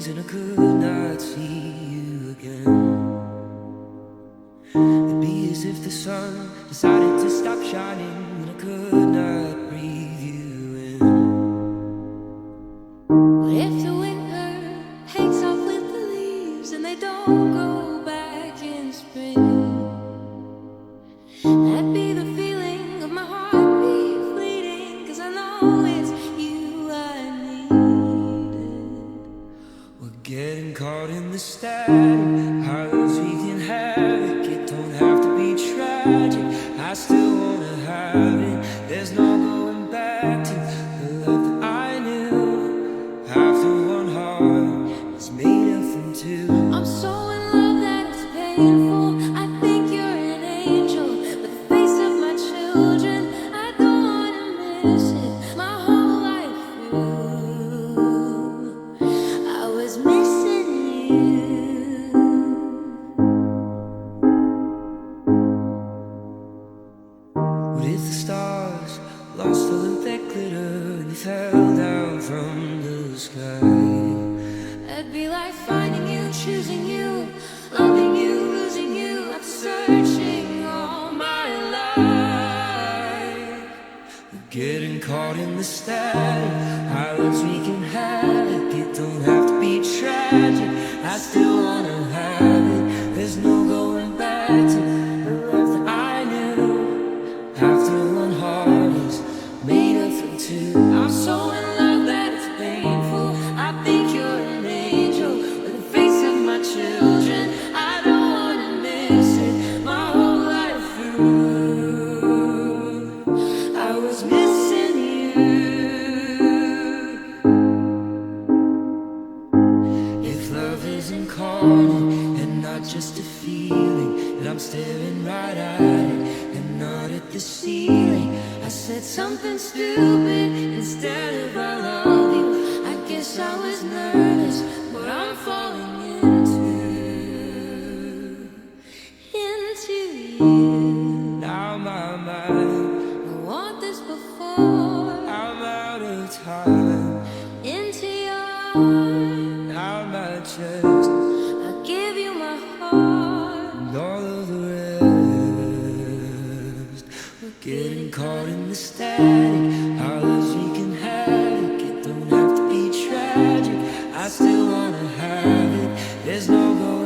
wings and I could not see you again. It'd be as if the sun decided to stop shining and I could not breathe you in. What if the winter takes off with the leaves and they don't go back in spring? That'd be the feeling of my heartbeat fleeting, 'cause I know it's you I needed. We're getting caught in the static, how those we can have it. It don't have to be tragic, I still wanna have it. There's no going back to the love that I knew. After one heart is made up from two. I'm so in love that it's painful. I think you're an angel, but the face of my children, I don't wanna miss it my whole life through. I was missing you. What if the stars lost all of their glitter and they fell down from the sky? It'd be like finding you, choosing you, loving you, losing you. I'm searching all my life. We're getting caught in the static, highlights we can have it. It don't have to be tragic, I still wanna have it. There's no going back to the love that I knew. After one heart is made up from two. I'm so in love that it's painful. I think you're an angel with the face of my children. I don't wanna miss it my whole life through. I was missing you. If love is incarnate and not just a feeling, and I'm staring right at it and not at the ceiling. I said something stupid instead of I love you. I guess I was nervous, but I'm falling into you. Now my mind, I want this before. I'm out of time. Into your arms, Now my chest I give you my heart. and all of the rest. We're getting caught in the static, how loves we can have it. It don't have to be tragic, I still wanna have it. There's no going